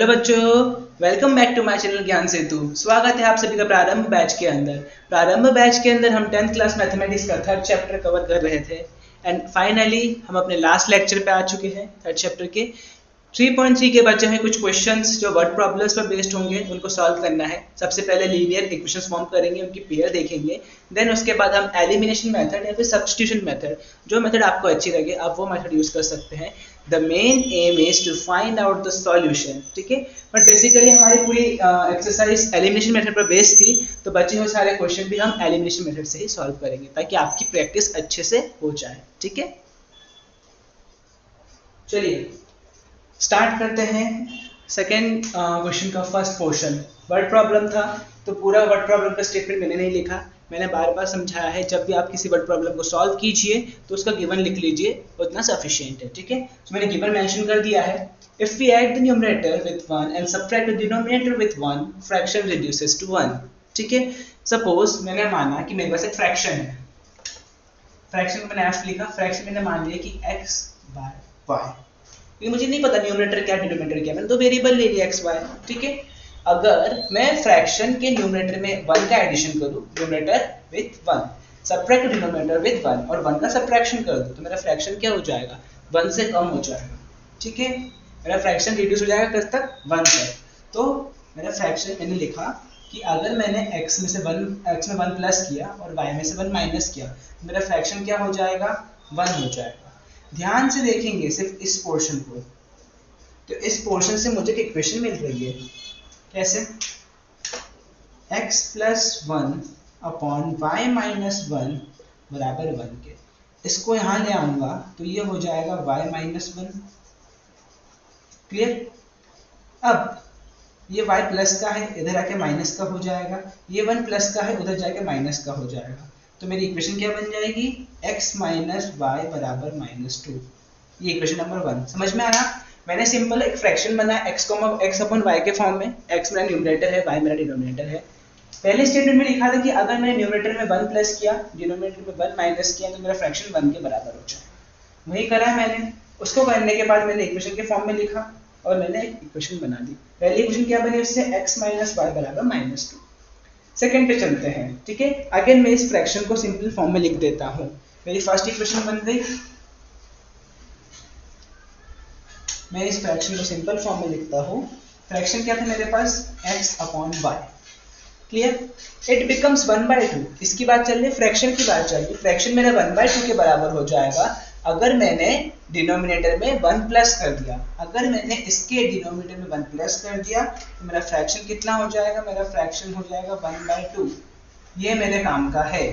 Hello बच्चों, welcome back to my channel Gyan Setu. स्वागत है आप सभी का प्रारंभ बैच के अंदर। प्रारंभ बैच के अंदर हम 10th क्लास मैथमेटिक्स का थर्ड चैप्टर कवर कर रहे थे एंड फाइनली हम अपने लास्ट लेक्चर पे आ चुके हैं। थर्ड चैप्टर के 3.3 के बच्चे हैं कुछ क्वेश्चंस जो वर्ड प्रॉब्लम्स पर बेस्ड होंगे, उनको सॉल्व करना है। सबसे पहले लीनियर इक्वेशंस फॉर्म करेंगे, उनकी पेयर देखेंगे, देन उसके बाद हम एलिमिनेशन मेथड या फिर सब्स्टिट्यूशन मेथड, जो मेथड आपको अच्छी लगे आप वो मेथड यूज कर सकते हैं। The main aim is to find out the solution, ठीक है। बट बेसिकली हमारी पूरी एक्सरसाइज एलिमिनेशन मेथड पर बेस्ड थी, तो बचे हुए सारे क्वेश्चन भी हम एलिमिनेशन मेथड से ही सॉल्व करेंगे ताकि आपकी प्रैक्टिस अच्छे से हो जाए, ठीक है। चलिए स्टार्ट करते हैं। सेकेंड क्वेश्चन का फर्स्ट पोर्शन वर्ड प्रॉब्लम था, तो पूरा वर्ड प्रॉब्लम का स्टेटमेंट मैंने नहीं लिखा। मैंने बार बार समझाया है, जब भी आप किसी वर्ड प्रॉब्लम को सॉल्व कीजिए तो उसका गिवन लिख लीजिए, उतना सफिशिएंट है, ठीक है। तो मैंने गिवन मेंशन कर दिया है। If we add the numerator with 1 and subtract the denominator with 1, fraction reduces to 1, ठीक है। सपोज मैंने माना कि मेरे पास एक फ्रैक्शन है, फ्रैक्शन मैंने f लिखा, फ्रैक्शन मैंने मान लिया कि x बाय y, क्योंकि मुझे नहीं पता न्यूमरेटर क्या डिनोमिनेटर क्या, मैंने दो वेरिएबल ले लिया x y, ठीक है। अगर मैं फ्रैक्शन के न्यूमरेटर में 1 का एडिशन करूं, numerator with 1 subtract denominator with 1 और 1 का सबट्रैक्शन कर दूं, तो मेरा फ्रैक्शन क्या हो जाएगा, 1 से कम हो जाएगा, ठीक है। मेरा फ्रैक्शन रिड्यूस हो जाएगा किस तक, 1 तक। तो मेरा फ्रैक्शन मैंने लिखा कि अगर मैंने x में 1 प्लस किया और y में से 1 माइनस किया, तो मेरा फ्रैक्शन क्या हो जाएगा, 1 हो जाएगा। ध्यान से देखेंगे सिर्फ इस पोर्शन को, तो इस पोर्शन से मुझे एक इक्वेशन मिल रही है, कैसे, x plus 1 upon y minus 1 बराबर 1 के। इसको यहाँ ले आऊंगा तो ये हो जाएगा y माइनस 1, क्लियर। अब ये y प्लस का है, इधर आके माइनस का हो जाएगा, ये 1 प्लस का है, उधर जाके माइनस का हो जाएगा। तो मेरी इक्वेशन क्या बन जाएगी, x माइनस वाई बराबर माइनस 2। ये इक्वेशन नंबर 1 समझ में आया। मैंने सिंपल एक फ्रैक्शन बनाया x अपॉन y के फॉर्म में, x मेरा न्यूमरेटर है, y मेरा डिनोमिनेटर है। पहले स्टेटमेंट में लिखा था कि अगर मैंने न्यूमरेटर में 1 प्लस किया, डिनोमिनेटर में 1 माइनस किया, तो मेरा फ्रैक्शन 1 के बराबर हो जाए। वही करा है मैंने। उसको करने के बाद मैंने इक्वेशन के फॉर्म में लिखा और मैंने एक इक्वेशन बना दी। पहली इक्वेशन क्या बनी उससे, x माइनस वाई बराबर माइनस 2। सेकेंड पे चलते हैं, ठीक है। अगेन मैं इस फ्रैक्शन को सिंपल फॉर्म में लिख देता हूँ। मेरी फर्स्ट इक्वेशन बन गई, मैं इस फ्रैक्शन को सिंपल फॉर्म में लिखता हूँ। फ्रैक्शन क्या था मेरे पास, x upon y, clear. It becomes 1/2। इसकी बात चल रही है, फ्रैक्शन की बात चल रही है। फ्रैक्शन मेरा 1/2 के बराबर हो जाएगा अगर मैंने डिनोमिनेटर में 1 प्लस कर दिया। अगर मैंने इसके डिनोमिनेटर में 1 प्लस कर दिया तो मेरा फ्रैक्शन कितना हो जाएगा, मेरा फ्रैक्शन हो जाएगा 1/2। ये मेरे काम का है,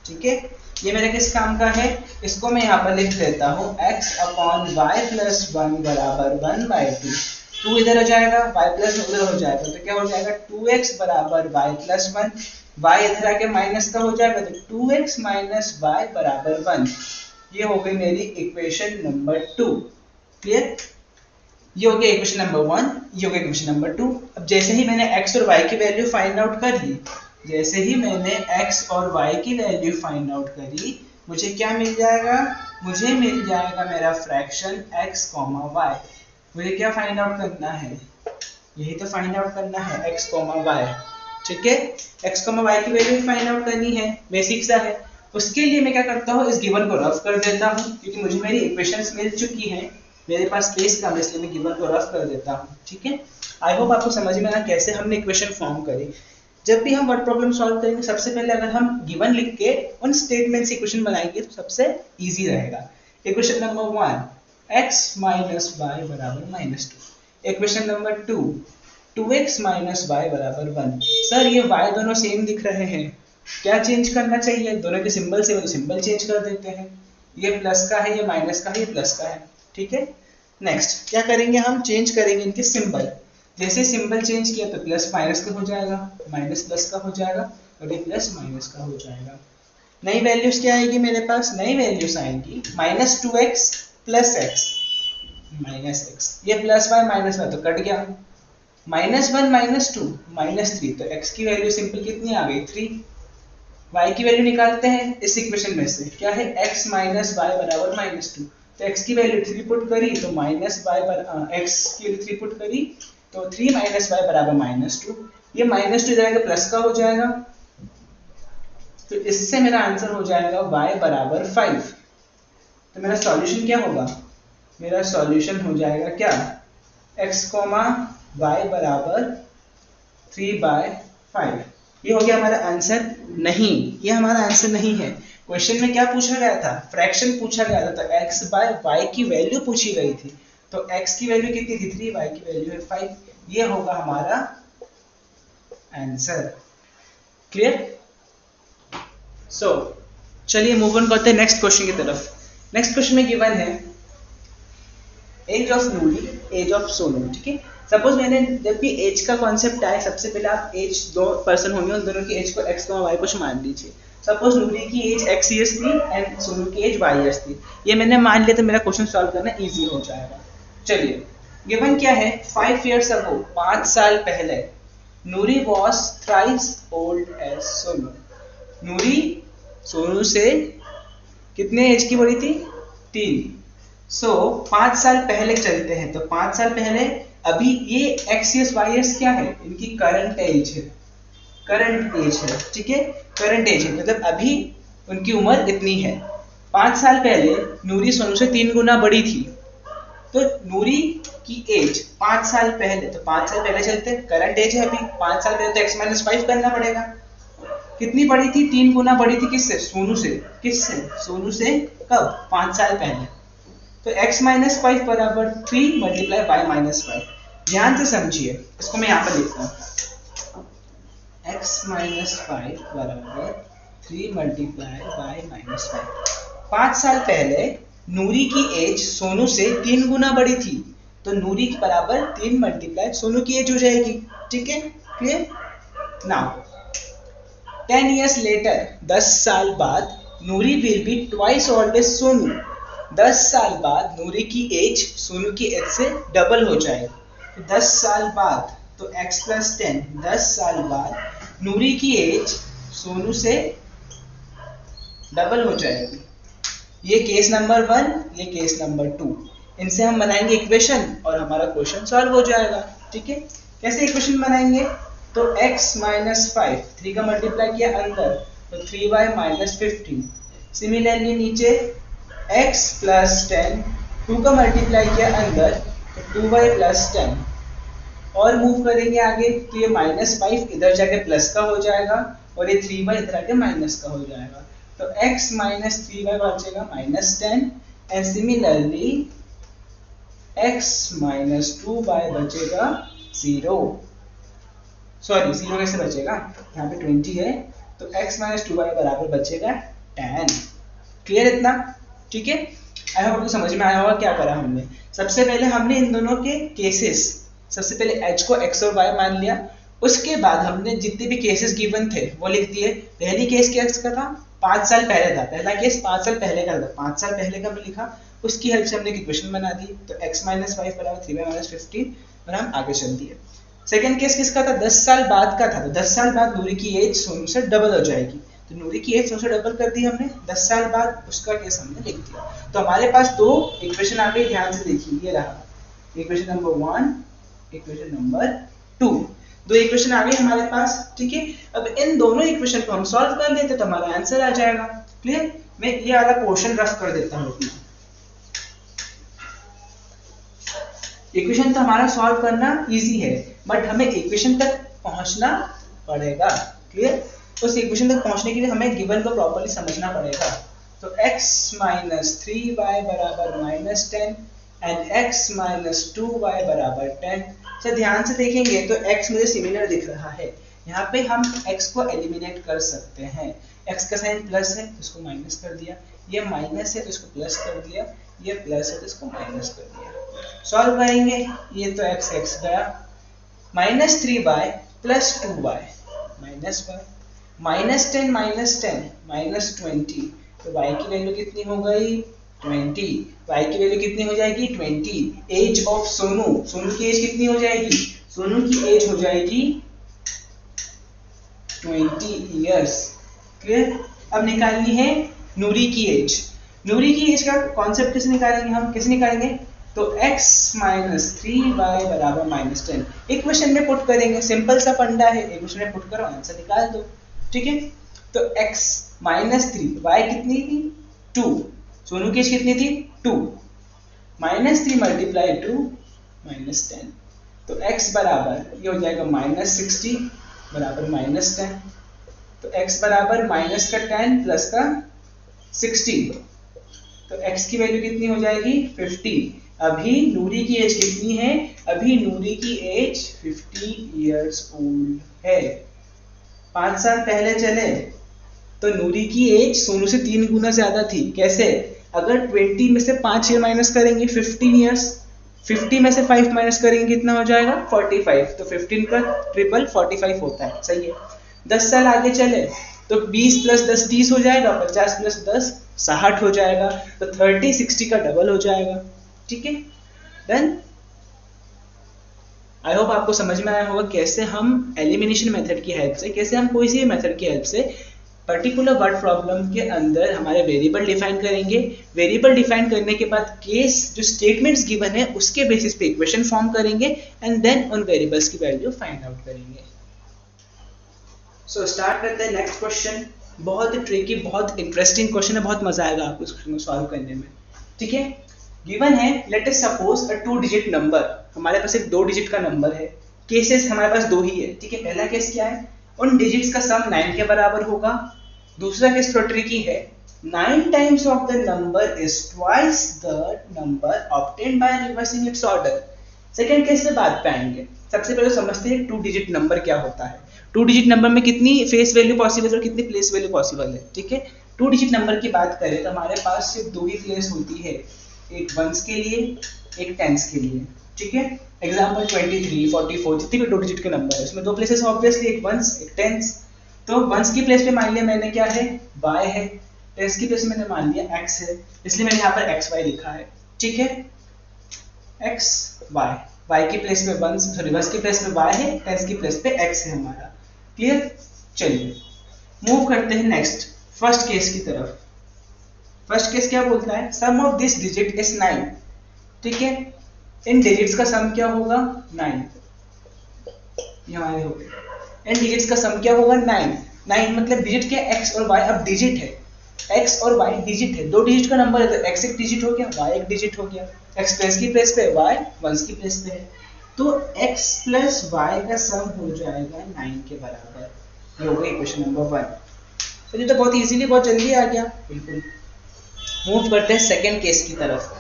ठीक है। ये मेरे किस काम का है, इसको मैं यहाँ पर लिख देता हूँ, x अपॉन वाई प्लस 1 बराबर 1/2। 2 इधर हो जाएगा, y प्लस उधर हो जाएगा, तो क्या हो जाएगा 2x बराबर y प्लस 1, y इधर आके माइनस का हो जाएगा, तो 2x माइनस y बराबर 1। ये हो गई मेरी इक्वेशन नंबर 2, क्लियर। ये हो गया इक्वेशन नंबर 1, ये हो गया इक्वेशन नंबर 2। अब जैसे ही मैंने x और y की वैल्यू फाइंड आउट कर ली, जैसे ही मैंने x और y की वैल्यू फाइंड आउट करी, मुझे क्या मिल जाएगा, मुझे मिल जाएगा मेरा फ्रैक्शन x, y। मुझे क्या फाइंड आउट करना है, यही तो फाइंड आउट करना है, x, y, ठीक है। x, y की वैल्यू फाइंड आउट करनी है, बेसिक सा है। उसके लिए मैं क्या करता हूँ, इस गिवन को रफ कर देता हूँ, क्योंकि मुझे मेरी इक्वेशंस मिल चुकी हैं, मेरे पास स्पेस कम है, इसलिए मैं गिवन को रफ कर देता हूँ, ठीक है। आई होप आपको समझ में आया कैसे हमने इक्वेशन फॉर्म करी। जब भी हम वर्ड प्रॉब्लम सॉल्व करेंगे, सबसे पहले अगर हम गिवन लिख के उन स्टेटमेंट से इक्वेशन बनाएंगे तो सबसे इजी रहेगा। Equation number 1, x minus y बराबर minus 2। Equation number 2, 2x minus y बराबर 1। सर ये y दोनों सेम दिख रहे हैं, क्या चेंज करना चाहिए, दोनों के सिंबल से तो सिंबल चेंज कर देते हैं। ये प्लस का है, ये माइनस का है, ये प्लस का है, ठीक है। नेक्स्ट क्या करेंगे, हम चेंज करेंगे इनके सिंबल। जैसे सिंबल चेंज किया तो प्लस माइनस का हो जाएगा, माइनस प्लस का हो जाएगा और ये प्लस माइनस का हो जाएगा। नई वैल्यूज क्या आएगी मेरे पास, नई वैल्यूज आएंगी minus 2x plus x minus x, ये प्लस वाई माइनस वाई तो कट गया, माइनस 1 माइनस 2 माइनस 3, तो x की वैल्यू सिंपल कितनी आ गई, 3। y की वैल्यू निकालते हैं इस इक्वेशन में से, क्या है, x माइनस वाई बराबर माइनस 2। तो x की वैल्यू 3 पुट करी तो माइनस वाई x की वैल्यू 3 पुट करी तो 3 माइनस वाई बराबर -2, ये -2 इधर आके प्लस का हो जाएगा, तो इससे मेरा आंसर हो जाएगा y बराबर 5। तो मेरा सॉल्यूशन क्या होगा, मेरा सॉल्यूशन हो जाएगा क्या, x, y बराबर 3/5। ये हो गया हमारा आंसर। नहीं, ये हमारा आंसर नहीं है। क्वेश्चन में क्या पूछा गया था, फ्रैक्शन पूछा गया था, तो x बाय y की वैल्यू पूछी गई थी, तो x की वैल्यू कितनी थी 3, y की वैल्यू है 5। ये होगा हमारा आंसर। क्लियर? सो चलिए मूव ऑन करते हैं नेक्स्ट क्वेश्चन की तरफ। नेक्स्ट क्वेश्चन में गिवन है age of Noori, age of Sonu. ठीक है, सपोज मैंने जब भी एज का कॉन्सेप्ट आए, सबसे पहले आप एज, दो पर्सन होंगे, उन दोनों की एज को x, y कुछ मान लीजिए। सपोज नूरी की एज x ईयर्स थी एंड सोनू की एज y ईयर्स थी, ये मैंने मान लिया, तो मेरा क्वेश्चन सॉल्व करना इजी हो जाएगा। चलिए, गिवन क्या है, 5 years ago, 5 साल पहले, Noori was thrice old as Sonu. Noori Sonu से कितने एज की बड़ी थी, 3। सो 5 साल पहले चलते हैं, तो 5 साल पहले, अभी ये x ईयर्स y ईयर्स क्या है, इनकी करंट एज है, करंट एज है। ठीक है, करंट एज है, मतलब अभी उनकी उम्र इतनी है। 5 साल पहले नूरी सोनू से 3 गुना बड़ी थी, तो नूरी की एज 5 साल पहले, तो 5 साल पहले चलते, करंट एज है अभी 5 साल पहले, तो x - 5 करना पड़ेगा। कितनी बड़ी थी, 3 गुना बड़ी थी, किससे, सोनू से। किससे, सोनू से। कब, 5 साल पहले। तो x - 5 बराबर 3 × y - 5। ध्यान से समझिए, इसको मैं यहाँ पर लिखता हूँ, x - 5 बराबर 3 × y - 5। 5 साल पहले नूरी की एज सोनू से 3 गुना बड़ी थी, तो नूरी के बराबर 3 × सोनू की एज हो जाएगी। ठीक है, क्लियर? नाउ 10 years later, 10 साल बाद, Noori will be twice old as Sonu. 10 साल बाद नूरी की एज सोनू की एज से डबल हो जाएगी। 10 साल बाद, तो x + 10, 10 साल बाद नूरी की एज सोनू से डबल हो जाएगी। ये केस नंबर 1, ये केस नंबर 2। इनसे हम बनाएंगे इक्वेशन और हमारा क्वेश्चन सॉल्व हो जाएगा। ठीक है, कैसे इक्वेशन बनाएंगे, तो x - 5, 3 का मल्टीप्लाई किया अंदर, तो 3y - 15। सिमिलरली नीचे x + 10, 2 का मल्टीप्लाई किया अंदर, तो 2y + 10। और मूव करेंगे आगे, तो ये -5 इधर जाके प्लस का हो जाएगा, और ये 3y इधर आके माइनस का हो जाएगा, तो x - 3y बचेगा -10, एंड सिमिलरली x - 2y बचेगा 0। सॉरी, 0 कैसे बचेगा, यहाँ पे 20 है, तो x - 2y बराबर बचेगा 10। क्लियर इतना? ठीक है, आई होप आपको समझ में आया होगा क्या करा हमने। सबसे पहले हमने इन दोनों के केसेस, सबसे पहले h को x और y मान लिया, उसके बाद हमने जितने भी केसेस गिवन थे वो लिख दिए। पहली केस क्या था, 5 साल पहले था, पहला केस 5 साल पहले का था, 5 साल पहले का हमने लिखा, उसकी हेल्प से हमने एक इक्वेशन बना दी, तो x - 5 बराबर 3y - 15, और हम आगे चल दिए। सेकेंड केस किसका था, 10 साल बाद का था, तो 10 साल बाद नूरी की एज सोनू से डबल हो जाएगी, तो नूरी की एज सोनू से डबल कर दी हमने 10 साल बाद, उसका केस हमने लिख दिया। तो हमारे पास 2 इक्वेशन आ गई, ध्यान से देखिए, ये रहा equation number 1, equation number 2, 2 equation आ गई हमारे पास। ठीक है, अब इन दोनों इक्वेशन को हम सॉल्व कर लेते तो हमारा आंसर आ जाएगा। क्लियर? मैं ये वाला पोर्शन रफ कर देता हूँ अपना। इक्वेशन तो हमारा सॉल्व करना इजी है, बट हमें इक्वेशन तक पहुंचना पड़ेगा। क्लियर? उस इक्वेशन तक पहुंचने के लिए हमें गिवन को प्रॉपर्ली समझना पड़ेगा। तो x - 3y बराबर -10 एंड x - 2y बराबर 10। तो ध्यान से देखेंगे तो x मुझे सिमिलर दिख रहा है, यहाँ पे हम x को एलिमिनेट कर सकते हैं। x का साइन प्लस है तो इसको माइनस कर दिया, ये माइनस है तो इसको प्लस कर दिया, ये प्लस है तो इसको माइनस कर दिया। सॉल्व करेंगे, ये तो x x गया, -3y + 2y -10 -20, तो y की वैल्यू कितनी हो गई, 20। y की वैल्यू कितनी हो जाएगी, 20। एज ऑफ सोनू, सोनू की एज कितनी हो जाएगी, सोनू की एज हो जाएगी 20 इयर्स। क्लियर? अब निकालनी है नूरी की एज। नूरी की एज का कॉन्सेप्ट कैसे निकालेंगे हम, कैसे निकालेंगे, तो x माइनस 3y बराबर माइनस 10 इक्वेशन में पुट करेंगे, सिंपल सा फंडा है, इक्वेशन में पुट करो आंसर निकाल दो। ठीक है, तो x माइनस 3, y कितनी थी 2, सोनू की एज कितनी थी 2, माइनस 3 मल्टीप्लाई 2 माइनस 10, तो x बराबर ये हो जाएगा माइनस 60 बराबर माइनस 10, तो x बराबर माइनस का 10 प्लस का 60, तो x की वैल्यू कितनी हो जाएगी 50। अभी नूरी की एज कितनी है, अभी नूरी की एज 50 इयर्स ओल्ड है। 5 साल पहले चले तो नूरी की एज सोनू से 3 गुना ज्यादा थी। कैसे, अगर 20 में से 5 ईयर माइनस करेंगे 15 इयर्स, 50 में से 5 माइनस करेंगे कितना हो जाएगा 45, तो 15 का ट्रिपल 45 होता है, सही है। 10 साल आगे चले तो 20 प्लस 10 30 हो जाएगा, 50 प्लस 10 60 हो जाएगा, तो 30 60 का डबल हो जाएगा। ठीक है, डन। आई होप आपको समझ में आया होगा कैसे हम एलिमिनेशन मेथड की हेल्प से, कैसे हम कोई सी भी मेथड की हेल्प से पर्टिकुलर वर्ड प्रॉब्लम के अंदर हमारे वेरिएबल डिफाइन करेंगे। वेरिएबल डिफाइन करने के बाद केस जो स्टेटमेंट्स गिवन है उसके बेसिस पे इक्वेशन फॉर्म करेंगे एंड देन उन वेरिएबल्स की वैल्यू फाइंड आउट करेंगे। सो स्टार्ट करते हैं नेक्स्ट क्वेश्चन। बहुत ही ट्रिकी, बहुत इंटरेस्टिंग क्वेश्चन है, बहुत मजा आएगा आपको इस क्वेश्चन को सॉल्व करने में। ठीक है, गिवन है लेट अस सपोज अ 2 डिजिट नंबर, हमारे पास एक 2 डिजिट का नंबर है। केसेस हमारे पास 2 ही है। ठीक है, पहला केस क्या है, उन डिजिट्स का सम 9 के बराबर होगा। दूसरा केस थोड़ा ट्रिकी है, 9 times of the number is twice the number obtained by reversing it's order. Second case से बात पे आएंगे। सबसे पहले समझते हैं 2 डिजिट नंबर क्या होता है। 2 डिजिट नंबर में कितनी फेस वैल्यू पॉसिबल है और कितनी प्लेस वैल्यू पॉसिबल है। ठीक है, 2 डिजिट नंबर की बात करें तो हमारे पास सिर्फ 2 ही प्लेस होती है, एक वंस के लिए एक टेंस के लिए। ठीक है, एग्जांपल 23 44 जितनी भी 2 डिजिट के नंबर है उसमें 2 प्लेसेस ऑब्वियसली, एक वंस एक टेंस। तो वंस की प्लेस पे मान लिया मैंने क्या है y है, टेंस की प्लेस में मैंने मान लिया x है, इसलिए मैंने यहाँ पर xy लिखा है। ठीक है, x y, y की प्लेस पे वंस, सॉरी वंस की प्लेस पे y है, टेंस की प्लेस पे x है हमारा। क्लियर, चलिए मूव करते हैं नेक्स्ट फर्स्ट केस की तरफ। फर्स्ट केस क्या बोलता है, सम ऑफ दिस डिजिट इज 9। ठीक है, इन डिजिट्स का सम क्या होगा 9, ये हमारे हो गए। इन डिजिट्स का सम क्या होगा 9। 9 मतलब डिजिट क्या, x और y अब डिजिट है, x और y डिजिट है, 2 डिजिट का नंबर है तो x एक डिजिट हो गया, y एक डिजिट हो गया। x टेंस की प्लेस पे, y वंस की प्लेस पे है, तो x प्लस y का सम हो जाएगा 9 के बराबर। ये हो गई इक्वेशन नंबर 1। चलिए, तो बहुत इजीली, बहुत जल्दी आ गया, बिल्कुल। मूव करते हैं सेकंड केस की तरफ।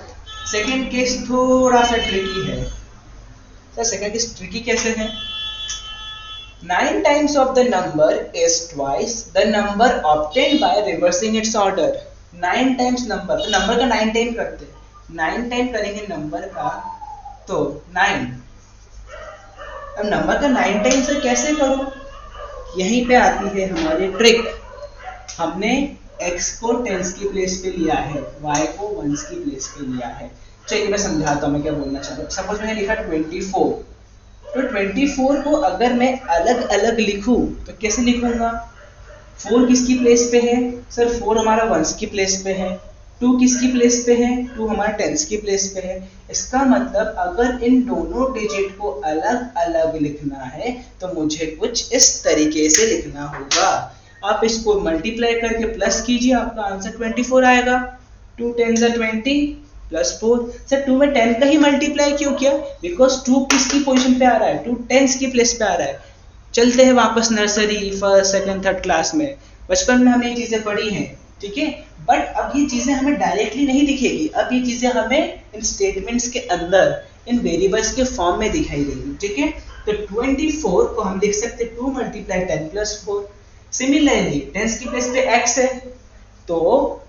सेकंड केस थोड़ा सा ट्रिकी है। सर सेकंड केस ट्रिकी कैसे है, 9 times of the number is twice the number obtained by reversing its order। 9 times number, तो नंबर का 9 टाइम करते हैं, 9 टाइम करेंगे नंबर का तो 9। अब नंबर का 9 टाइम से कैसे करूं, यहीं पे आती है हमारी ट्रिक। हमने x को टेंस की प्लेस पे लिया है, y को वंस की प्लेस पे लिया है। चलिए मैं समझाता हूँ मैं क्या बोलना चाहता हूँ। सपोज मैंने लिखा 24, तो 24 को अगर मैं अलग अलग लिखूं तो कैसे लिखूंगा, 4 किसकी प्लेस पे है, सर 4 हमारा वंस की प्लेस पे है, 2 किसकी प्लेस पे है, 2 हमारा टेंस की प्लेस पे है। इसका मतलब अगर इन दोनों डिजिट को अलग अलग लिखना है तो मुझे कुछ इस तरीके से लिखना होगा। आप इसको मल्टीप्लाई करके प्लस कीजिए, आपका आंसर 24 आएगा। 2 10 20 प्लस 4। सर 2 में 10 का ही मल्टीप्लाई क्यों किया, बिकॉज 2 किसकी पोजीशन पे आ रहा है, 2 टेंस की प्लेस पे आ रहा है। चलते हैं वापस nursery, first second third class में, बचपन में हमें ये चीजें पढ़ी हैं। ठीक है, बट अब ये चीजें हमें डायरेक्टली नहीं दिखेगी, अब ये चीजें हमें इन स्टेटमेंट्स के अंदर इन वेरिएबल्स के फॉर्म में दिखाई देगी। ठीक है, तो 24 को हम लिख सकते हैं 2 × 10 + 4। सिमिलरली टेंस की प्लेस पे x है, तो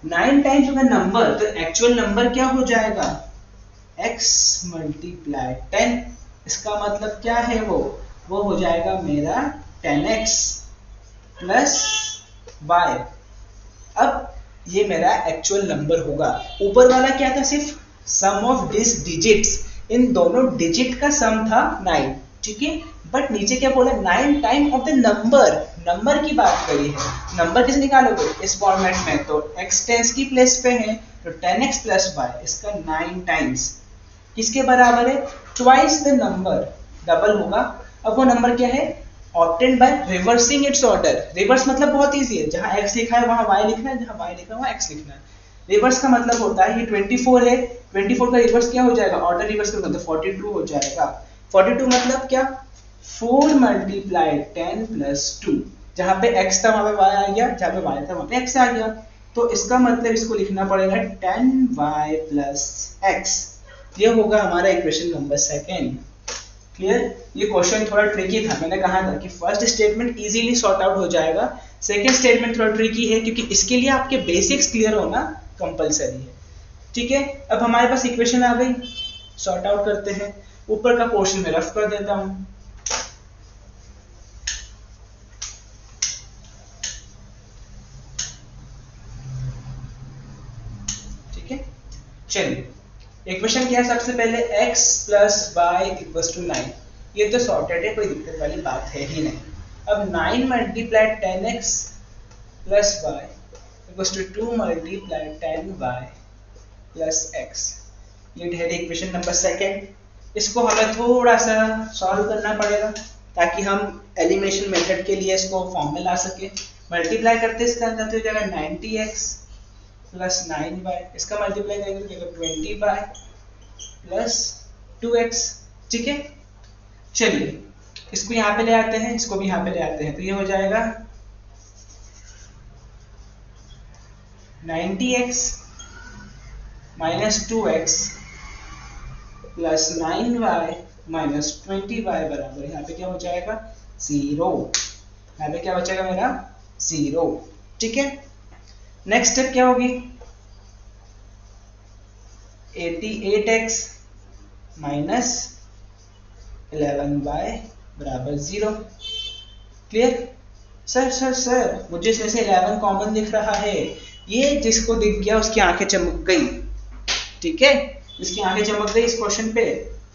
9 टाइम्स होगा नंबर, तो एक्चुअल नंबर क्या हो जाएगा x × 10। इसका मतलब क्या है, वो हो जाएगा मेरा 10x प्लस y। अब ये मेरा एक्चुअल नंबर होगा। ऊपर वाला क्या था, सिर्फ सम ऑफ दिस डिजिट्स, इन दोनों डिजिट का सम था 9। ठीक है, बट नीचे क्या बोला, 9 time of the number, number की बात करी है। नंबर कैसे निकालोगे इस फॉर्मेट में, तो x टेंस की प्लेस पे है तो 10x + y, इसका 9 टाइम्स। किसके बराबर है? ट्वाइस द नंबर, डबल होगा। अब वो नंबर क्या है? Obtained by reversing it's order. Reverse मतलब बहुत इजी है, जहां x लिखा है वहां y लिखना है, जहां y लिखा है वहां x लिखना है। रिवर्स का मतलब होता है ये 24 है, 24 का रिवर्स क्या हो जाएगा? ऑर्डर रिवर्स का मतलब 42 हो जाएगा। 42 मतलब क्या? 4 मल्टीप्लाई 10 प्लस 2, जहां पे x था वहां पे y आ गया, जहां पे y था वहां पे x आ गया। तो इसका मतलब इसको लिखना पड़ेगा 10y प्लस x। ये होगा हमारा इक्वेशन नंबर सेकेंड। क्लियर? ये क्वेश्चन थोड़ा ट्रिकी था, मैंने कहा था कि first statement easily sort out हो जाएगा, सेकंड स्टेटमेंट थोड़ा ट्रिकी है क्योंकि इसके लिए आपके बेसिक्स क्लियर होना कंपलसरी है। ठीक है, अब हमारे पास इक्वेशन आ गई, सॉर्ट आउट करते हैं। ऊपर का पोर्शन में रफ कर देता हूं। ठीक है, चलिए इक्वेशन क्या है? सबसे पहले x plus y equals to 9, ये तो सॉर्टेड है, कोई दिक्कत वाली बात है ही नहीं। अब 9 multiply 10x plus y equals to 2 multiply 10y plus x, ये है इक्वेशन नंबर सेकेंड। इसको हमें थोड़ा सा सॉल्व करना पड़ेगा ताकि हम एलिमिनेशन मेथड के लिए इसको फॉर्म में ला सके। मल्टीप्लाई करते इसका अंदर तो हो जाएगा 90x प्लस 9y, इसका मल्टीप्लाई करेंगे तो 20y प्लस 2x। ठीक है, चलिए इसको यहाँ पे ले आते हैं, इसको भी यहाँ पे ले आते हैं, तो ये हो जाएगा 90x minus 2x plus 9y minus 20y बराबर, यहाँ पे क्या हो जाएगा? 0। यहाँ पे क्या हो जाएगा मेरा? 0। ठीक है, नेक्स्ट स्टेप क्या होगी? 88x माइनस 11y बराबर 0। क्लियर? सर मुझे इसमें से 11 कॉमन दिख रहा है। ये जिसको दिख गया उसकी आंखें चमक गई। ठीक है, जिसकी आंखें चमक गई इस क्वेश्चन पे,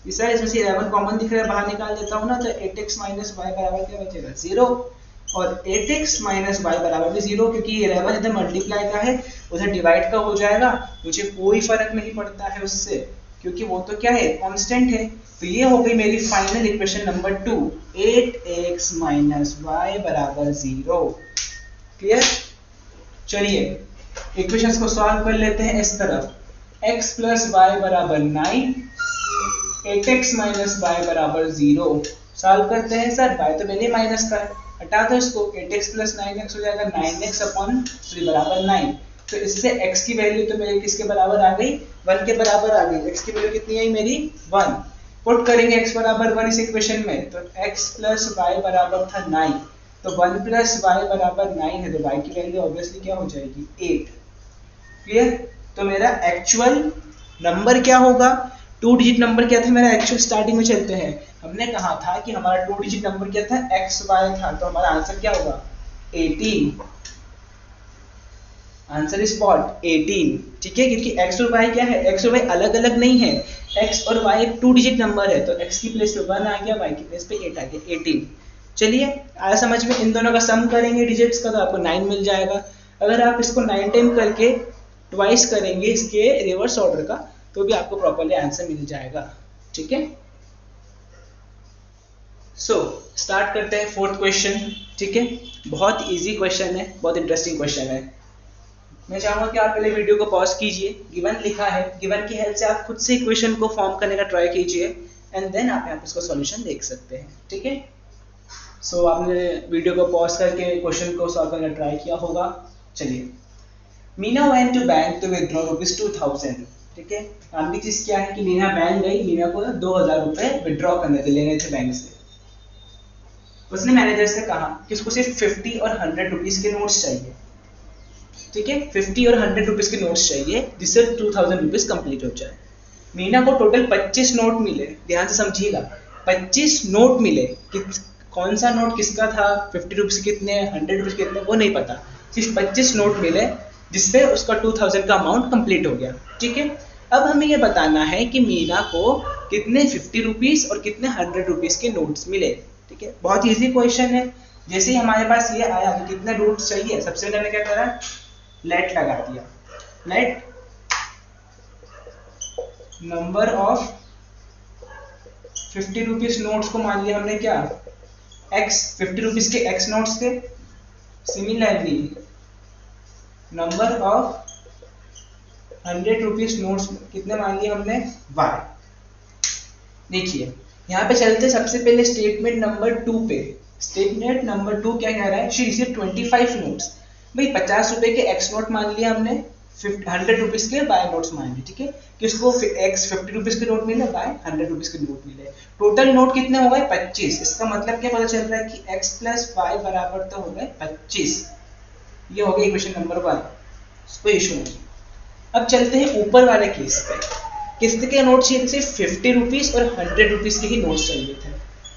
सर इसमें से 11 कॉमन दिख रहा है, बाहर निकाल देता हूं ना, तो 8x माइनस y बराबर क्या बचेगा? 0। और 8x माइनस y बराबर भी 0, क्योंकि 11 इधर मल्टीप्लाई का है, उधर डिवाइड का हो जाएगा, मुझे कोई फर्क नहीं पड़ता है उससे, क्योंकि वो तो क्या है? कांस्टेंट है। तो ये हो गई मेरी final equation number 2, 8x minus y बराबर 0। क्लियर? चलिए इक्वेशंस को सॉल्व कर लेते हैं इस तरफ। x प्लस वाई बराबर 9, 8x माइनस वाई बराबर 0। सॉल्व करते हैं। सर y तो पहले माइनस का है, हटा दो इसको, 8x प्लस 9x हो जाएगा 9x अपॉन बराबर 9। तो इससे x की वैल्यू तो मेरी किसके बराबर आ गई? 1 के बराबर आ गई। x की वैल्यू कितनी आई मेरी? 1। पुट करेंगे x बराबर 1 इस इक्वेशन में, तो x प्लस वाई बराबर था 9, तो 1 प्लस वाई बराबर 9 है, तो y की वैल्यू ऑब्वियसली क्या हो जाएगी? 8। क्लियर? तो मेरा एक्चुअल नंबर क्या होगा? 2 डिजिट नंबर क्या था मेरा एक्चुअल? स्टार्टिंग में चलते हैं, हमने कहा था कि हमारा 2 डिजिट नंबर क्या था? xy था, तो हमारा आंसर क्या होगा? 18। Answer is what? 18। ठीक है, क्योंकि x और y क्या है? x और y अलग अलग नहीं है, x और y एक 2 डिजिट नंबर है, तो x की प्लेस पे 1 आ गया, y की प्लेस पे 8 आ गया, 18। चलिए आया समझ में? इन दोनों का सम करेंगे डिजिट्स का तो आपको 9 मिल जाएगा। अगर आप इसको 9 टाइम करके ट्वाइस करेंगे इसके रिवर्स ऑर्डर का, तो भी आपको प्रॉपर्ली आंसर मिल जाएगा। ठीक है, सो स्टार्ट करते हैं फोर्थ क्वेश्चन। ठीक है, बहुत इजी क्वेश्चन है, बहुत इंटरेस्टिंग क्वेश्चन है। मैं चाहूंगा कि आप पहले वीडियो को पॉज कीजिए, गिवन लिखा है, गिवन की हेल्प से आप खुद से इक्वेशन को फॉर्म करने का ट्राई कीजिए, एंड देन आप यहाँ पे इसको सॉल्यूशन देख सकते हैं। ठीक है, सो आपने वीडियो को पॉज करके क्वेश्चन को सॉल्व करने का ट्राई किया होगा। चलिए, Meena went to bank to withdraw ₹2000। ठीक है, काम की चीज क्या है कि मीना बैंक गई, मीना को 2000 रुपए विड्रॉ करने थे, लेने थे बैंक से। उसने मैनेजर से कहा कि उसको सिर्फ 50 और 100 रुपीस के नोट्स चाहिए। ठीक है, 50 और 100 रुपीस के नोट्स चाहिए, जिससे 2000 रुपीस कंप्लीट हो जाए। मीना को टोटल 25 नोट मिले, ध्यान से समझिएगा, 25 नोट मिले। कि कौन सा नोट किसका था, 50 रुपीस कितने, 100 रुपीस कितने, वो नहीं पता, सिर्फ 25 नोट मिले, जिससे उसका 2000 का अमाउंट कंप्लीट हो गया। ठीक है, अब हमें ये बताना है कि मीना को कितने 50 रुपीस और कितने 100 रुपीस के नोट्स मिले। ठीक है, बहुत इजी क्वेश्चन है। जैसे ही हमारे पास ये आया कि कितने नोट्स चाहिए, सबसे पहले क्या करा, लेट लगा दिया। Let number of 50 rupees notes को मान लिया हमने क्या x, 50 रुपीज के x नोट्स थे। Similarly number of 100 rupees notes कितने मान लिए हमने y। देखिए यहाँ पे चलते सबसे पहले स्टेटमेंट नंबर 2 पे। स्टेटमेंट नंबर 2 क्या कह रहा है, शी रिसीव 25 नोट्स। भाई 50 रुपए के x नोट मान लिया हमने, 100 रुपीज के y नोट्स मान लिए, ठीक है। किसको x 50 रुपीज के नोट मिले, y 100 रुपीज के नोट मिले। टोटल नोट कितने हो गए 25। इसका मतलब क्या पता चल रहा है कि x प्लस y बराबर तो हो गए 25। ये हो गया इक्वेशन नंबर 1, कोई इशू नहीं। अब चलते हैं ऊपर वाले केस पे। किस्त के नोट चाहिए थे 50 रुपीज और 100 रुपीज के ही नोट्स चाहिए थे,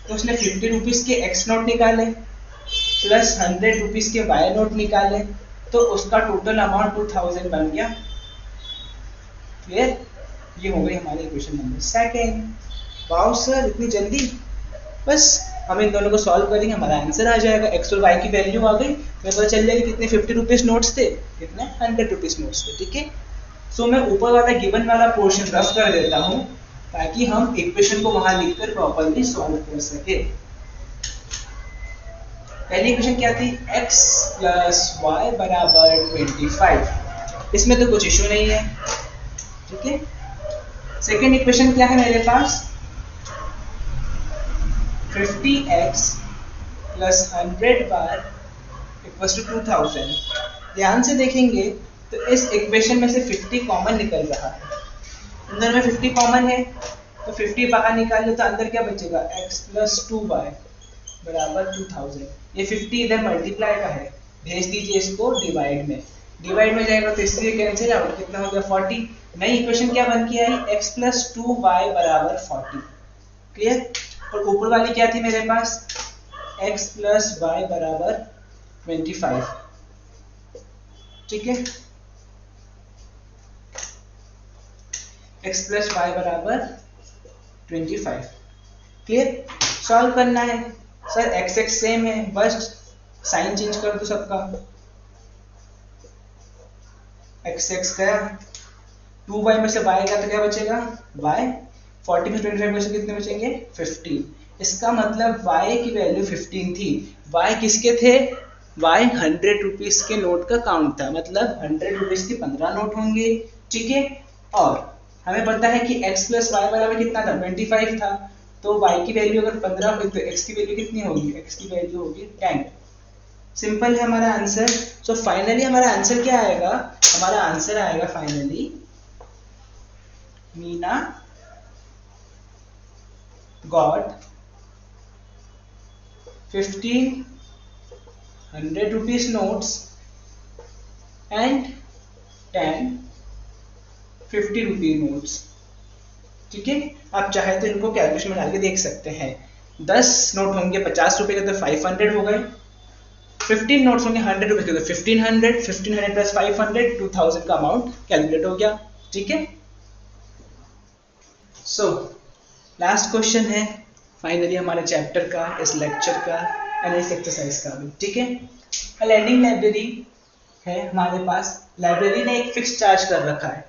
तो उसने 50 रुपीज के x नोट निकाले प्लस 100 रुपीज के y नोट निकाले, तो उसका टोटल अमाउंट 2000 बन गया। क्लियर? ये हो गई हमारी इक्वेशन नंबर 2। वाओ सर इतनी जल्दी, बस हम इन दोनों को सॉल्व करेंगे, हमारा आंसर आ जाएगा। x और y की वैल्यू आ गई, मेरे पता चल जाएगा कितने 50 रुपीज नोट्स थे, कितने 100 रुपीज नोट्स थे, ठीक है। सो मैं ऊपर वाला गिवन वाला पोर्शन रफ कर देता हूँ ताकि हम इक्वेशन को वहां लिखकर प्रॉपर्ली सॉल्व कर सके। पहली इक्वेशन क्या थी, x प्लस वाई बराबर 25। इसमें तो कुछ इशू नहीं है, ठीक है। सेकेंड इक्वेशन क्या है मेरे पास, 50x plus 100y equals to 2000। ध्यान से देखेंगे तो इस इक्वेशन में से 50 कॉमन निकल रहा है, अंदर में 50 कॉमन है, तो 50 बाहर निकाल लो तो अंदर क्या बचेगा, x प्लस 2y बराबर 2000। ये 50 इधर मल्टीप्लाई का है, भेज दीजिए इसको डिवाइड में, डिवाइड में जाएगा तो इससे कैंसिल आउट, कितना हो गया 40। नई इक्वेशन क्या बन के आई, x प्लस 2y बराबर 40। क्लियर? और ऊपर वाली क्या थी मेरे पास, x प्लस y बराबर 25, ठीक है। x प्लस वाई बराबर 25। क्लियर? सॉल्व करना है सर, x x सेम है, बस साइन चेंज कर दो सबका। x x गया, 2y में से y गया तो क्या बचेगा y, 40 में 25 में से कितने बचेंगे 15। इसका मतलब y की वैल्यू 15 थी। y किसके थे, y 100 रुपीज के नोट का काउंट था, मतलब 100 रुपीज के 15 नोट होंगे, ठीक है। और हमें पता है कि x प्लस वाई बराबर कितना था 25 था, तो y की वैल्यू अगर 15 हुई तो x की वैल्यू कितनी होगी, x की वैल्यू होगी 10। सिंपल है हमारा आंसर। सो फाइनली हमारा आंसर क्या आएगा, हमारा आंसर आएगा finally Meena got 100 rupees notes and 10 50 rupee notes, ठीक है। आप चाहे तो इनको कैलकुलेशन में डाल के देख सकते हैं। 10 नोट होंगे 50 रुपए के तो 500 हो गए, 15 नोट्स होंगे 100 रुपए के तो 1500, 1500 प्लस 500 2000 का अमाउंट कैलकुलेट हो गया, ठीक है। सो लास्ट क्वेश्चन है फाइनली हमारे चैप्टर का, इस लेक्चर का एंड इस एक्सरसाइज का भी, ठीक है। लैंडिंग लाइब्रेरी है हमारे पास, लाइब्रेरी ने एक फिक्स चार्ज कर रखा है।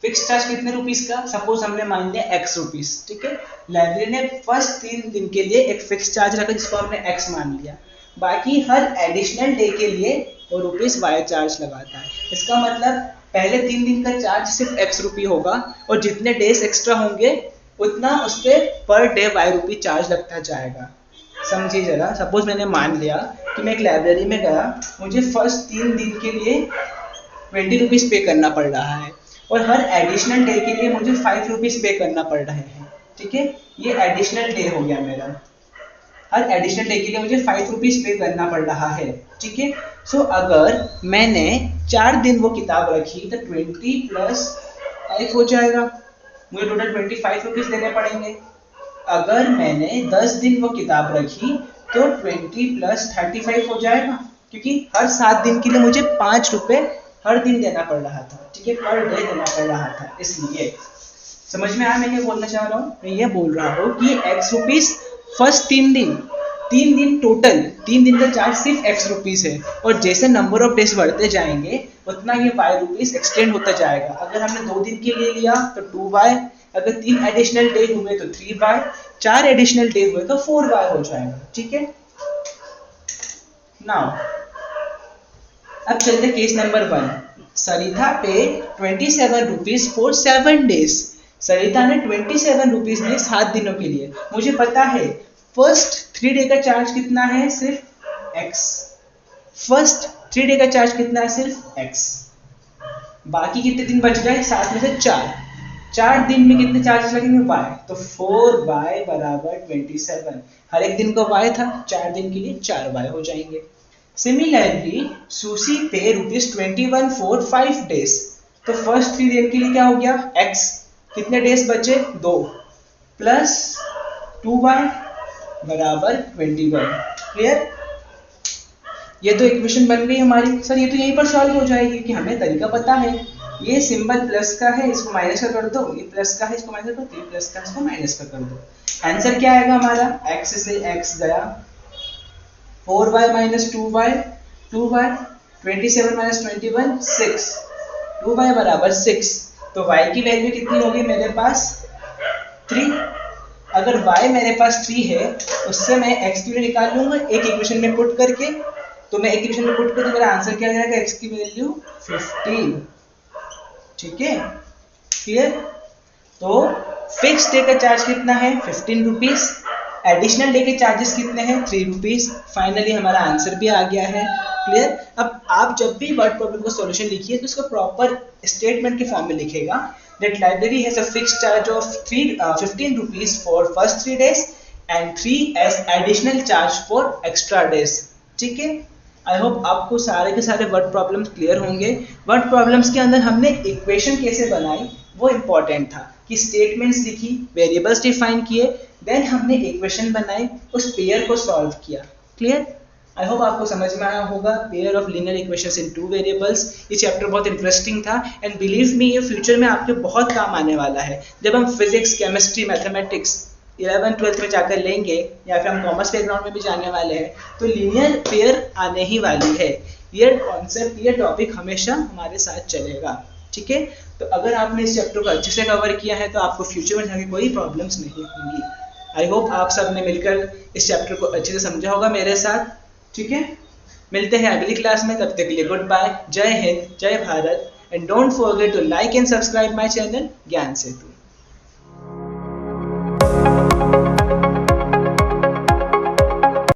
फिक्स चार्ज कितने रुपीस का, सपोज हमने मान लिया x रुपीस, ठीक है। लाइब्रेरी ने फर्स्ट 3 दिन के लिए एक फिक्स चार्ज रखा जिसको हमने x मान लिया, बाकी हर एडिशनल डे के लिए वो रुपीस y चार्ज लगाता है। इसका मतलब पहले 3 दिन का चार्ज सिर्फ x रुपी होगा और जितने डेज एक्स्ट्रा होंगे उतना उस पर पर डे y रुपी चार्ज लगता जाएगा। समझिए जरा, सपोज मैंने मान लिया कि मैं एक लाइब्रेरी में गया, मुझे फर्स्ट 3 दिन के लिए 20 रुपीज पे करना पड़ रहा है और हर एडिशनल डे के लिए मुझे 5 रुपीज पे करना पड़ रहे हैं, ठीक है। ये एडिशनल डे हो गया मेरा, हर एडिशनल डे के लिए मुझे 5 रुपीज पे करना पड़ रहा है, ठीक है। सो अगर मैंने 4 दिन वो किताब रखी तो 20 प्लस 5 हो जाएगा, मुझे टोटल 25 रुपीज देने पड़ेंगे। अगर मैंने 10 दिन वो किताब रखी तो 20 प्लस 35 हो जाएगा, क्योंकि हर 7 दिन के लिए मुझे 5 रुपए हर दिन देना पड़ रहा था, ठीक है, पर डे देना पड़ रहा था। इसलिए समझ में आया मैं क्या बोलना चाह रहा हूँ, मैं ये बोल रहा हूँ कि x रुपीज फर्स्ट 3 दिन टोटल 3 दिन का चार्ज सिर्फ x रुपीज है, और जैसे नंबर ऑफ डेज बढ़ते जाएंगे उतना ये y रुपीज एक्सटेंड होता जाएगा। अगर हमने 2 दिन के लिए लिया तो 2y, अगर 3 एडिशनल डे हुए तो 3y, 4 एडिशनल डे हुए तो 4y हो जाएगा। ठीक है, नाउ अब चलते केस नंबर 1। सरिता पे 27 रुपीज फॉर 7 डेज। सरिता ने 27 रुपीज दिए 7 दिनों के लिए। मुझे पता है फर्स्ट 3 डे का चार्ज कितना है, सिर्फ x। फर्स्ट 3 डे का चार्ज कितना है, सिर्फ x। बाकी कितने दिन बच गए, 7 में से 4 दिन में कितने चार्ज लगेंगे, y। तो 4y बराबर 27। हर एक दिन का y था, 4 दिन के लिए 4y हो जाएंगे। सिमिलरली सुशी पे ₹21 फॉर 5 डेज। तो फर्स्ट 3 दिन के लिए क्या हो गया, x। कितने डेज बचे, 2 प्लस 2y बराबर 21। क्लियर, ये तो इक्वेशन बन गई हमारी। सर ये तो यहीं पर सॉल्व हो जाएगी कि हमें तरीका पता है। ये सिंबल प्लस का है, इसको माइनस का कर दो, ये प्लस का है, इसको माइनस कर दो, ये प्लस का है, इसको माइनस का कर दो। आंसर क्या आएगा हमारा, x से x गया, 4y minus 2y, 2y, 27 minus 21, 6, 2y बराबर 6। तो y की वैल्यू कितनी होगी मेरे पास, 3। अगर y मेरे पास 3 है, उससे मैं x की वैल्यू निकाल लूंगा एक इक्वेशन में पुट करके। तो मैं एक इक्वेशन में पुट कर, तो मेरा आंसर क्या जाएगा, x की वैल्यू 15। ठीक है, क्लियर। तो फिक्स डे का चार्ज कितना है, 15 रुपीज। एडिशनल डे के चार्जेस कितने हैं, 3 रुपीज। फाइनली हमारा आंसर भी आ गया है। क्लियर। अब आप जब भी वर्ड प्रॉब्लम का सॉल्यूशन लिखिए तो उसको प्रॉपर स्टेटमेंट के फॉर्म में लिखेगा। That library has a fixed charge of 15 rupees for first 3 days and 3 as additional charge for extra days. ठीक है, आई होप आपको सारे के सारे वर्ड प्रॉब्लम्स क्लियर होंगे। वर्ड प्रॉब्लम्स के अंदर हमने इक्वेशन कैसे बनाई वो इम्पोर्टेंट था, कि स्टेटमेंट्स लिखी, वेरिएबल्स डिफाइन किए, देन हमने इक्वेशन बनाई, उस पेयर को सॉल्व किया। क्लियर, आई होप आपको समझ में आया होगा। Pair of linear equations in 2 variables. ये चैप्टर बहुत इंटरेस्टिंग था एंड बिलीव मी ये फ्यूचर में आपके बहुत काम आने वाला है। जब हम फिजिक्स, केमिस्ट्री, मैथमेटिक्स 11th-12th में जाकर लेंगे, या फिर हम कॉमर्स बैकग्राउंड में भी जाने वाले हैं, तो लीनियर पेयर आने ही वाली है। ये कॉन्सेप्ट, ये टॉपिक हमेशा हमारे साथ चलेगा। ठीक है, तो अगर आपने इस चैप्टर को अच्छे से कवर किया है तो आपको फ्यूचर में जाके कोई प्रॉब्लम्स नहीं होंगी। आई होप आप सब ने मिलकर इस चैप्टर को अच्छे से समझा होगा मेरे साथ। ठीक है, मिलते हैं अगली क्लास में, तब तक के लिए गुड बाय, जय हिंद, जय Bharat, and don't forget to like and subscribe my channel Gyan Setu.